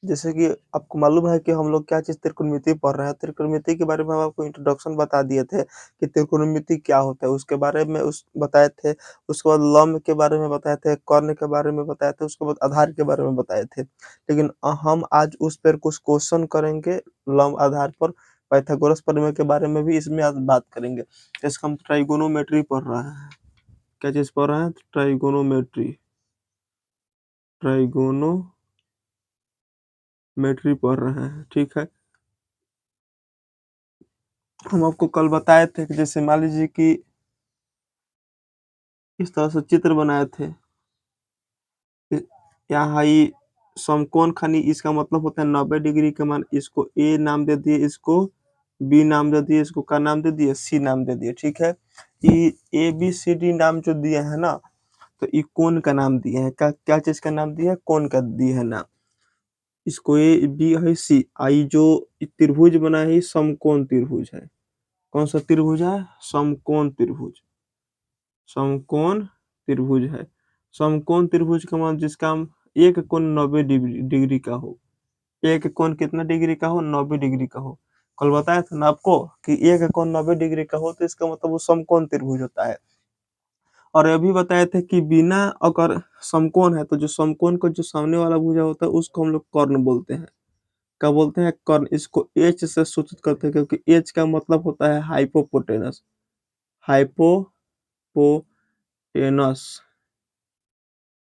जैसे कि आपको मालूम है कि हम लोग क्या चीज़ त्रिकोणमिति पढ़ रहे हैं। त्रिकोणमिति के बारे में हम आपको इंट्रोडक्शन बता दिए थे कि त्रिकोणमिति क्या होता है, उसके बारे में उस बताए थे। उसके बाद लंब के बारे में बताए थे, कर्ण के बारे में बताए थे, उसके बाद आधार के बारे में बताए थे। लेकिन हम आज उस पर कुछ क्वेश्चन करेंगे लंब आधार पर, पाइथागोरस प्रमेय के बारे में भी इसमें आज बात करेंगे। इसका हम ट्राइगोनोमेट्री पढ़ रहे हैं। क्या चीज़ पढ़ रहे हैं? ट्राइगोनोमेट्री। ट्राइगोनोमेट्री पढ़ रहे हैं, ठीक है। हम आपको कल बताए थे कि जैसे मान लीजिए कि इस तरह से चित्र बनाए थे। यहाँ ये समकोण खनी, इसका मतलब होता है 90 डिग्री का मान। इसको ए नाम दे दिए, इसको बी नाम दे दिए, इसको क्या नाम दे दिए? सी नाम दे दिए, ठीक है। ये ए बी सी डी नाम जो दिए हैं ना, तो ये कोण का नाम दिए हैं। क्या चीज का नाम दिया है? कोण का दिए है नाम। इसको ए बी है सी। आई जो त्रिभुज बना है समकोण त्रिभुज है। कौन सा त्रिभुज है? समकोण त्रिभुज। समकोण त्रिभुज है। समकोण त्रिभुज का मान जिसका एक कोण 90 डिग्री का हो। एक कोण कितना डिग्री का हो? 90 डिग्री का हो। कल बताया था ना आपको कि एक कोण 90 डिग्री का हो तो इसका मतलब वो समकोण त्रिभुज होता है। और अभी बताए थे कि बिना अगर समकोण है तो जो समकोण को जो सामने वाला भुजा होता है उसको हम लोग कर्ण बोलते हैं। क्या बोलते हैं? कर्ण। इसको एच से सूचित करते हैं क्योंकि एच का मतलब होता है हाइपोपोटेनस। हाइपोपोटेनस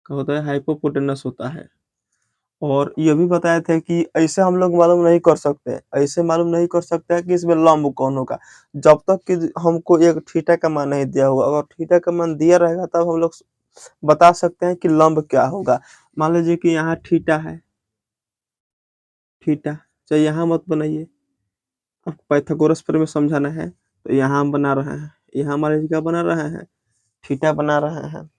का होता है, हाइपोपोटेनस होता है। और ये भी बताए थे कि ऐसे हम लोग मालूम नहीं कर सकते, ऐसे मालूम नहीं कर सकते हैं कि इसमें लंब कौन होगा जब तक कि हमको एक थीटा का मान नहीं दिया होगा। अगर थीटा का मान दिया रहेगा तब हम लोग बता सकते हैं कि लंब क्या होगा। मान लीजिए कि यहाँ थीटा है, थीटा चाहे यहाँ मत बनाइए, आपको पाइथागोरस पर में समझाना है तो यहाँ हम बना रहे हैं। यहाँ हमारे क्या बना रहे हैं? थीटा बना रहे हैं।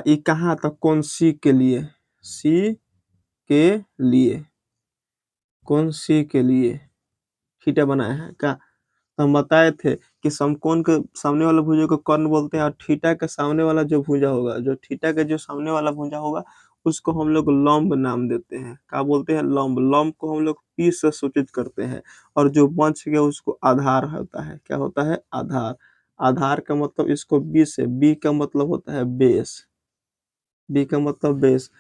ये कहाँ तक? कौन? सी के लिए। सी के लिए। कौन? सी के लिए थीटा बनाया है क्या? तो हम बताए थे कि समकोण के सामने वाला भुजा को कर्ण बोलते हैं और थीटा के सामने वाला जो भुजा होगा, जो थीटा के जो सामने वाला भुजा होगा उसको हम लोग लंब नाम देते हैं। क्या बोलते हैं? लंब। लंब को हम लोग पी से सूचित करते हैं और जो बच गया उसको आधार होता है। क्या होता है? आधार। आधार का मतलब इसको बी से, बी का मतलब होता है बेस। बी का मतलब बेस।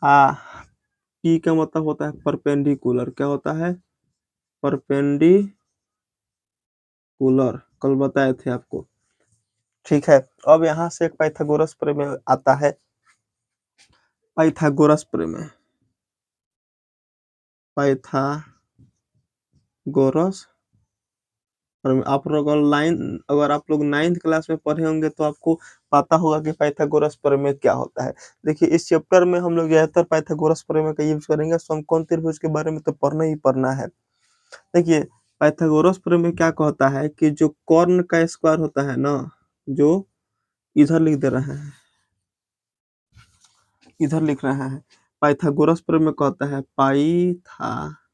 पी का मतलब होता है परपेंडिकुलर। क्या होता है? परपेंडिकुलर। कल बताए थे आपको, ठीक है। अब यहाँ से एक पाइथागोरस प्रमेय आता है। पाइथागोरस प्रमेय। पाइथागोरस प्रमेय अगर आप लोग 9th क्लास में पढ़े होंगे तो आपको पता होगा कि पाइथागोरस प्रमेय क्या होता है। देखिए इस चैप्टर में हम लोग ज्यादातर पाइथागोरस प्रमेय का यूज करेंगे। समकोण त्रिभुज के बारे में तो पढ़ना ही पढ़ना है। देखिए पाइथागोरस प्रमेय क्या कहता है कि जो कर्ण का स्क्वायर होता है ना, जो इधर लिख दे रहे हैं, इधर लिख रहे हैं, पाइथागोरस प्रमेय कहता है पाइथागोरस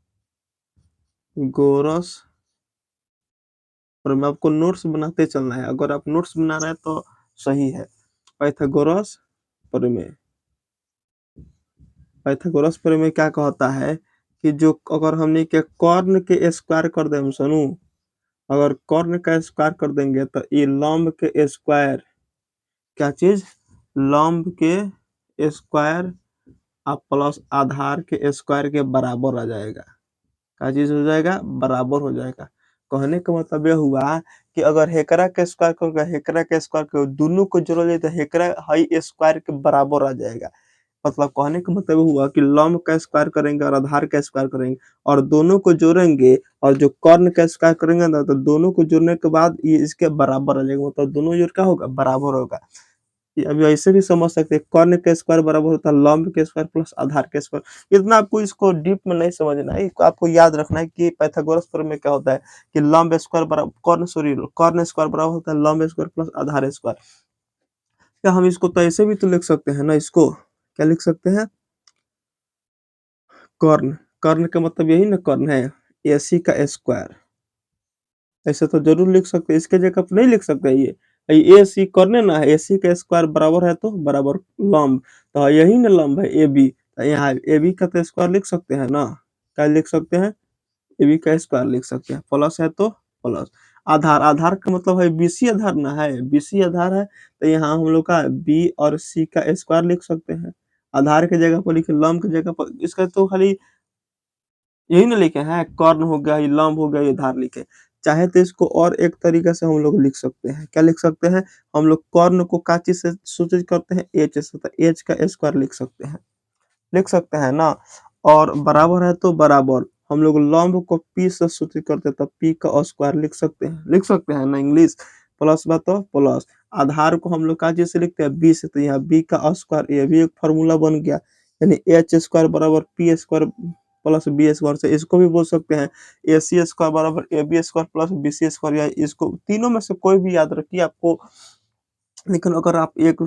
प्रमेय। आपको नोट्स बनाते चलना है, अगर आप नोट्स बना रहे हैं तो सही है। पाइथागोरस प्रमेय। पाइथागोरस प्रमेय क्या कहता है कि जो अगर हमने के कर्ण के स्क्वायर कर दे, सुनू, अगर कर्ण का स्क्वायर कर देंगे तो ये लंब के स्क्वायर, क्या चीज? लंब के स्क्वायर आप प्लस आधार के स्क्वायर के बराबर आ जाएगा। क्या चीज हो जाएगा? बराबर हो जाएगा। कहने का मतलब यह हुआ कि अगर हेकरा के स्क्वायर को हेकरा के स्क्वायर को दोनों को जोड़ जाए तो हेकरा हाई स्क्वायर के बराबर आ जाएगा। मतलब कहने का मतलब हुआ कि लंब का स्क्वायर करेंगे और आधार का स्क्वायर करेंगे और दोनों को जोड़ेंगे और जो कर्ण का स्क्वायर करेंगे ना तो दोनों को जोड़ने के बाद ये इसके बराबर आ जाएगा। मतलब दोनों जोड़ क्या होगा? बराबर होगा। अभी ऐसे भी समझ सकते हैं, कर्ण के स्क्वायर बराबर होता है लंब के स्क्वायर प्लस आधार के स्क्वायर। इतना आपको इसको डीप में नहीं समझना है, आपको याद रखना है कि पाइथागोरस प्रमेय क्या होता है कि लंब स्क्वायर बराबर कर्ण स्क्वायर बराबर होता है लंब स्क्वायर प्लस आधार स्क्वायर। क्या हम इसको तो ऐसे भी तो लिख सकते हैं ना, इसको क्या लिख सकते हैं? कर्ण। कर्ण का मतलब यही ना कर्ण है, एसी का स्क्वायर। ऐसे तो जरूर लिख सकते हैं, इसके जगह पर नहीं लिख सकते। ये ए सी करने ना है, ए सी का स्क्वायर बराबर है तो बराबर लंब, तो यही ना लंब है ए बी। तो यहाँ ए बी का तो स्क्वायर लिख सकते हैं ना, क्या लिख सकते हैं, ए बी का स्क्वायर लिख सकते हैं, प्लस है तो प्लस। आधार, आधार का मतलब है बीसी आधार ना है, बीसी आधार है तो यहाँ हम लोग का बी और सी का स्क्वायर लिख सकते हैं। आधार की जगह पर लिखे, लंब की जगह पर, इसका तो खाली यही ना लिखे हैं, कर्ण हो गया, ये लंब हो गया, ये धार लिखे। चाहे तो इसको और एक तरीके से हम लोग लिख सकते हैं, क्या लिख सकते हैं, हम लोग कर्ण को का चीज से सूचित करते हैं, एच से, तो एच का स्क्वायर लिख सकते हैं, लिख सकते हैं ना। और बराबर है तो बराबर, हम लोग लंब को पी से सूचित करते हैं तो पी का स्क्वायर लिख सकते हैं, लिख सकते हैं ना इंग्लिश। प्लस बा तो प्लस। आधार को हम लोग का चीज से लिखते हैं, बी से, तो यहाँ बी का स्क्वायर, ये भी एक फॉर्मूला बन गया, यानी एच स्क्वायर बराबर P square plus B square से इसको भी बोल सकते हैं ए सी स्क्वायर बराबर A B square plus B C square, या इसको तीनों में से कोई भी याद रखिए आपको। लेकिन अगर आप एक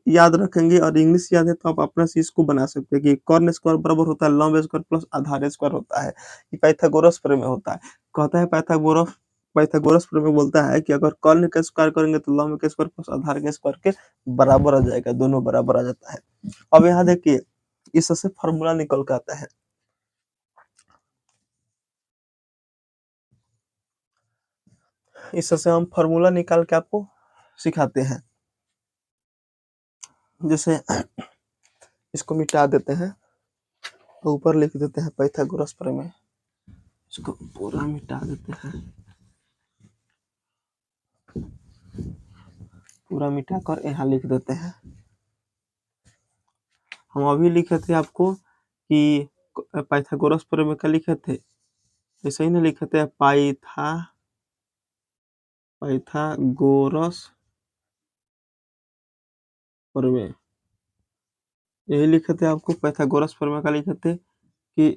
याद रखेंगे और इंग्लिश याद है तो आप अपना से इसको बना सकते हैं कि कॉर्न स्क्वायर बराबर होता है लंब स्क्वायर प्लस आधार स्क्वायर होता है, ये पाइथागोरस प्रमेय होता है। कहता है पाइथागोरस, पाइथागोरस प्रमेय बोलता है कि अगर कॉर्न का स्क्वायर करेंगे तो लंब के स्क्वायर प्लस आधार के स्क्वायर के बराबर आ जाएगा, दोनों बराबर आ जाता है। अब यहाँ देखिए इससे फॉर्मूला निकल के आता है, इससे हम फॉर्मूला निकाल के आपको सिखाते हैं। जैसे इसको मिटा देते हैं तो ऊपर लिख देते हैं पाइथागोरस प्रमेय, इसको पूरा मिटा देते हैं, पूरा मिटा कर यहाँ लिख देते हैं। हम अभी लिखे थे आपको कि पाइथागोरस प्रमेय का लिखे थे, ऐसे ही ना लिखे थे पाइथागोरस प्रमेय, यही लिखे थे आपको, पाइथागोरस प्रमेय का लिखे थे कि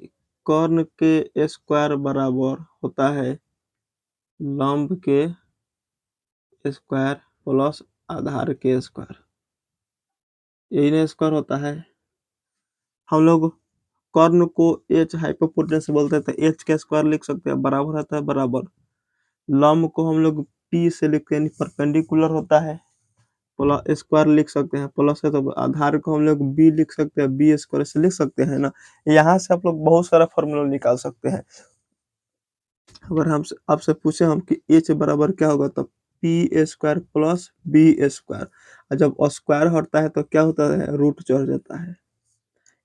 कर्ण के स्क्वायर बराबर होता है लंब के स्क्वायर प्लस आधार के स्क्वायर, यही ना स्क्वायर होता है। हम लोग कर्ण को एच हाइपोटेन्यूस बोलते हैं तो एच का स्क्वायर लिख सकते हैं, बराबर रहता है बराबर। लंब को हम लोग पी से लिखते हैं, परपेंडिकुलर होता है, प्लस स्क्वायर लिख सकते हैं, प्लस है तो आधार को हम लोग बी लिख सकते हैं, बी स्क्वायर से लिख सकते हैं ना। यहाँ से आप लोग बहुत सारा फॉर्मूला निकाल सकते हैं। अगर हमसे आपसे पूछे हम कि एच बराबर क्या होगा तो P square plus B square, और जब स्क्वायर हटता है तो क्या होता है, रूट चढ़ जाता है,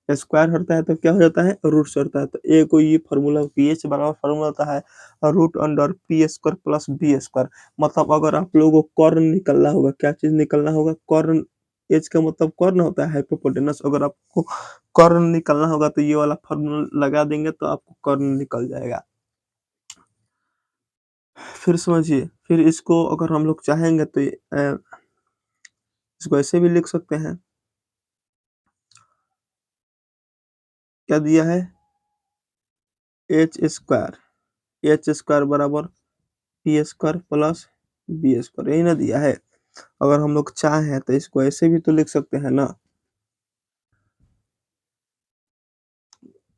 स्क्वायर हटता है तो क्या हो जाता है, रूट चढ़ता है। तो ए को ये फॉर्मूला पीएच बराबर फॉर्मूला होता है root under P square plus B square. मतलब अगर आप लोगों को कर्ण निकलना होगा, क्या चीज निकलना होगा, कर्ण, एच का मतलब कर्ण होता है हाइपोटेनस, अगर आपको कर्ण निकलना होगा तो ये वाला फॉर्मूला लगा देंगे तो आपको कर्ण निकल जाएगा। फिर समझिए, फिर इसको अगर हम लोग चाहेंगे तो इसको ऐसे भी लिख सकते हैं, क्या दिया है, एच स्क्वायर बराबर P square plus B square, यही ना दिया है। अगर हम लोग चाहें तो इसको ऐसे भी तो लिख सकते हैं ना,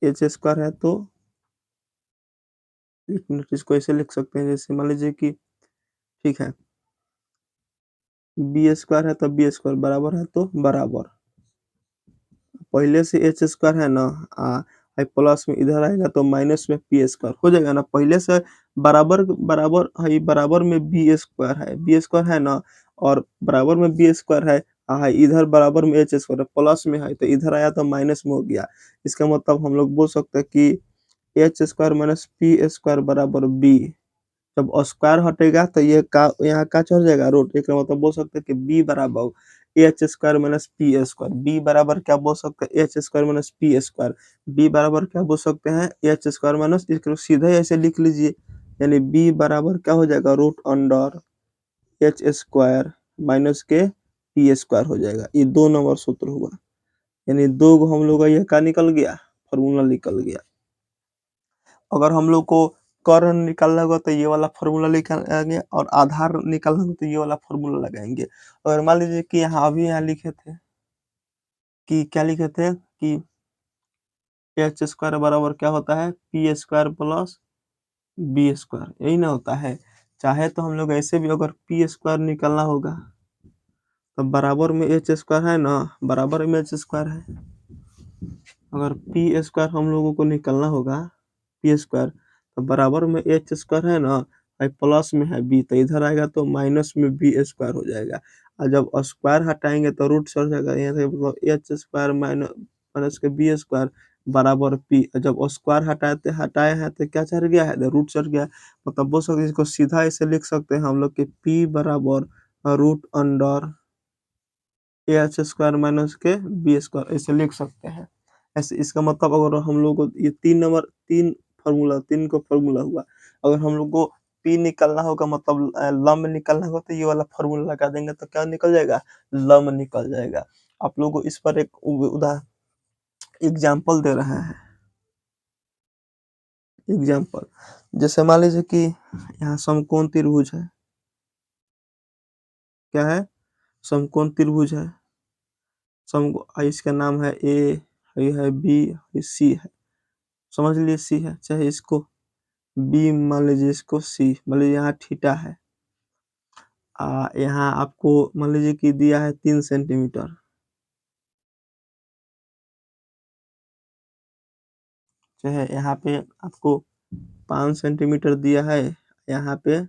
एच स्क्वायर है तो एक मिनट, इसको ऐसे लिख सकते हैं, जैसे मान लीजिए कि ठीक है, बी स्क्वायर है तो बी स्क्वायर बराबर है तो बराबर, पहले से एच स्क्वायर है ना, प्लस में इधर आएगा तो माइनस में पी स्क्वायर हो जाएगा ना, पहले से बराबर बराबर है, बराबर में बी स्क्वायर है ना, और बराबर में बी स्क्वायर है, इधर बराबर में एच स्क्वायर प्लस में है तो इधर आया तो माइनस में हो गया। इसका मतलब हम लोग बोल सकते हैं कि H square minus P square बराबर बी। जब स्क्वायर हटेगा तो ये का यहाँ का चढ़ जाएगा रूट, एक मतलब बोल सकते हैं कि बी बराबर H square minus P square, B बराबर क्या बोल सकते हैं, H square minus P square, B बराबर क्या बोल सकते हैं, एच स्क्वायर माइनस, इसको सीधे ऐसे लिख लीजिए, यानी बी बराबर क्या हो जाएगा, root under H square minus के पी स्क्वायर हो जाएगा। ये 2 नंबर सूत्र हुआ, यानी 2 हम लोग का यह का निकल गया, फॉर्मूला निकल गया। अगर हम लोग को कर्ण निकालना होगा तो ये वाला फॉर्मूला निकालेंगे, और आधार निकालना होगा तो ये वाला फॉर्मूला लगाएंगे। अगर मान लीजिए कि यहाँ अभी यहाँ लिखे थे कि क्या लिखे थे कि एच स्क्वायर बराबर क्या होता है, P square plus B square, यही ना होता है। चाहे तो हम लोग ऐसे भी, अगर पी स्क्वायर निकालना होगा तो बराबर में एच स्क्वायर है ना, बराबर में एच स्क्वायर है, अगर पी स्क्वायर हम लोगों को निकालना होगा, पी स्क्वायर तो बराबर में एच स्क्वायर है ना, प्लस में है बी, तो इधर आएगा तो माइनस में बी स्क्वायर हो जाएगा। और जब स्क्वायर हटाएंगे तो रूट चढ़ जाएगा, यहाँ से मतलब एच स्क्वायर माइनस के बी स्क्वायर बराबर पी। जब स्क्वायर हटाए हैं तो क्या चढ़ गया है, रूट चढ़ गया। मतलब बोल सकते इसको सीधा ऐसे लिख सकते हैं हम लोग कि पी बराबर root under H square minus के बी स्क्वायर, ऐसे लिख सकते हैं। ऐसे इसका मतलब अगर हम लोग को ये तीन का फॉर्मूला हुआ, अगर हम लोग को पी निकालना होगा मतलब लंब निकालना होगा तो ये वाला फॉर्मूला लगा देंगे तो क्या निकल जाएगा, लंब निकल जाएगा। आप लोगों को इस पर एक एग्जाम्पल दे रहे हैं। एग्जाम्पल जैसे मान लीजिए कि यहाँ समकोण त्रिभुज है, क्या है, समकोण त्रिभुज है, इसका नाम है ए, ये है बी, ये सी है, समझ लीजिए सी है, चाहे इसको बी मान लीजिए, इसको सी मान लीजिए। यहाँ थीटा है, यहाँ आपको मान लीजिए कि दिया है 3 सेंटीमीटर, चाहे यहाँ पे आपको 5 सेंटीमीटर दिया है, यहाँ पे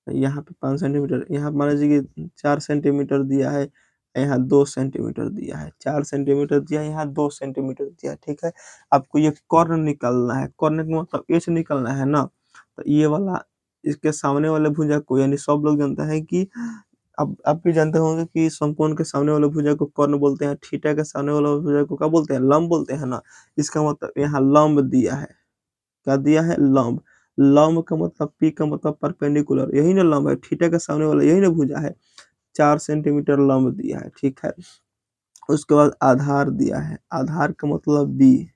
5 सेंटीमीटर, यहाँ मान लीजिए कि 4 सेंटीमीटर दिया है, यहाँ 2 सेंटीमीटर दिया है, 4 सेंटीमीटर दिया है, यहाँ 2 सेंटीमीटर दिया है, ठीक है। आपको ये कर्ण निकालना है, कर्ण का मतलब एच निकालना है ना, तो ये वाला इसके सामने वाले भुजा को, यानी सब लोग जानते हैं कि अब आप भी जानते होंगे कि समकोण के सामने वाले भुजा को कर्ण बोलते हैं, थीटा के सामने वाले भुजा को क्या बोलते हैं, लंब बोलते हैं ना। इसका मतलब यहाँ लंब दिया है, क्या दिया है, लंब। लंब का मतलब पी का मतलब परपेंडिकुलर, यही ना लंब है, थीटा के सामने वाला यही ना भुजा है। 4 सेंटीमीटर लंब दिया है, ठीक है। उसके बाद आधार दिया है, आधार का मतलब बी,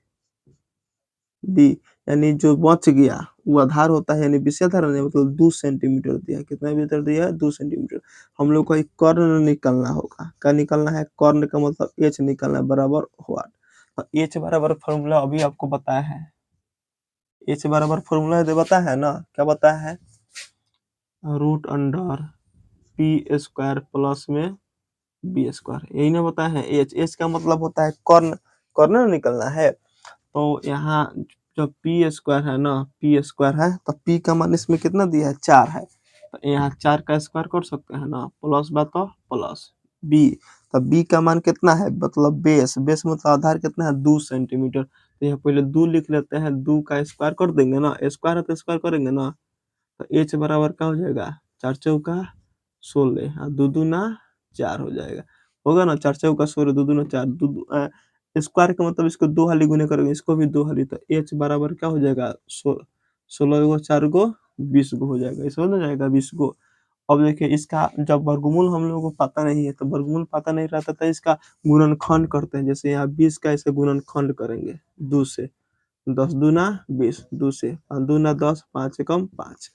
बी यानी जो बच गया वो आधार होता है, यानी विषयाधार मतलब 2 सेंटीमीटर दिया है, कितना मीटर दिया है, 2 सेंटीमीटर। हम लोग को एक कर्ण निकालना होगा, क्या निकालना है, कर्ण का मतलब एच निकालना है, बराबर हुआ। तो एच बराबर फॉर्मूला अभी आपको बताया है, एच बराबर फॉर्मूला बताया है ना, क्या बताया है, root under P square plus में बी स्क्वायर, यही ना बताया है। एच का मतलब होता है कर्ण, कर्ण निकलना है। तो यहाँ जो पी स्क्वायर है ना, पी स्क्वायर है तो पी का मान इसमें कितना दिया है, 4 है, तो यहाँ 4 का स्क्वायर कर सकते हैं ना, प्लस बा तो प्लस बी, तो बी का मान कितना है, मतलब बेस, बेस मतलब आधार कितना है, 2 सेंटीमीटर। तो यहाँ पहले 2 लिख लेते हैं, 2 का स्क्वायर कर देंगे ना, स्क्वायर है तो स्क्वायर करेंगे ना, तो एच बराबर क्या हो जाएगा, 4 चौका 16, 2 दूना 4 हो जाएगा, होगा ना, 4 चौका 16, 2 दूना 4, स्क्वायर का मतलब इसको 2 हाली गुने करेंगे, इसको भी 2 हाली, तो एच बराबर क्या हो जाएगा, 16 गो 4 गो 20 गो हो जाएगा, इसमें हो जाएगा 20 गो। अब देखिए इसका जब वर्गमूल हम लोगों को पता नहीं है, तो वर्गमूल पता नहीं रहता तो इसका गुणनखंड करते हैं, जैसे यहाँ 20 का ऐसे गुणनखंड करेंगे 2 से, 10 दूना 20, 2 से 5 दूना 10, 5 एकम 5।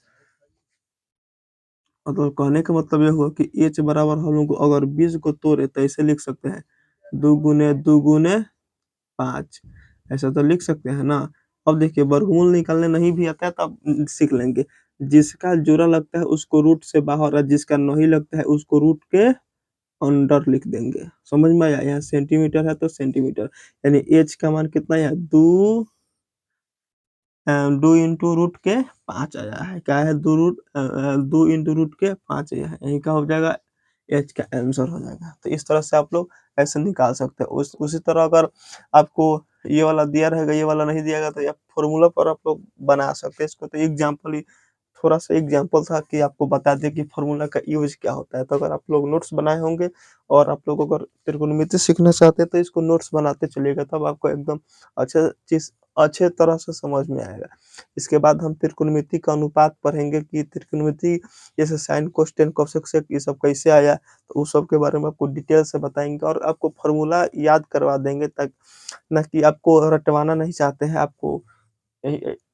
मतलब कहने का मतलब यह हुआ कि एच बराबर हम लोग अगर 20 को तोड़े तो ऐसे लिख सकते हैं, 2 गुने 2 गुने 5, ऐसा तो लिख सकते हैं ना। अब देखिए वर्गमूल निकालने नहीं भी आता है तो अब सीख लेंगे, जिसका जोड़ा लगता है उसको रूट से बाहर और जिसका नहीं लगता है उसको रूट के अंदर लिख देंगे, समझ में आया। यहाँ सेंटीमीटर है तो सेंटीमीटर, यानी एच का मान कितना है, 2 इंटू रूट के 5 आया है, क्या है, 2 इंटू रूट के 5 आया है, यही का हो जाएगा, एच का आंसर हो जाएगा। तो इस तरह से आप लोग ऐसे निकाल सकते हैं। उसी तरह अगर आपको ये वाला दिया रहेगा, ये वाला नहीं दिया गया तो फॉर्मूला पर आप लोग बना सकते हैं इसको। तो एग्जाम्पल ही, थोड़ा सा एग्जाम्पल था कि आपको बता दें कि फॉर्मूला का यूज क्या होता है। तो अगर आप लोग नोट्स बनाए होंगे और आप लोग अगर त्रिकोणमिति सीखना चाहते हैं तो इसको नोट्स बनाते चलिएगा, तब आपको एकदम अच्छे चीज अच्छे तरह से समझ में आएगा। इसके बाद हम त्रिकोणमिति का अनुपात पढ़ेंगे कि त्रिकोणमिति जैसे साइन कोसेक कोसेक सेक ये सब कैसे आया, तो उस सब के बारे में आपको डिटेल से बताएंगे और आपको फॉर्मूला याद करवा देंगे, तक ना कि आपको रटवाना नहीं चाहते हैं, आपको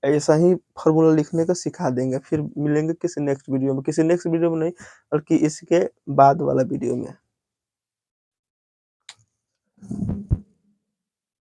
ऐसा ही फॉर्मूला लिखने का सिखा देंगे। फिर मिलेंगे किसी नेक्स्ट वीडियो में, किसी नेक्स्ट वीडियो में नहीं बल्कि इसके बाद वाला वीडियो में।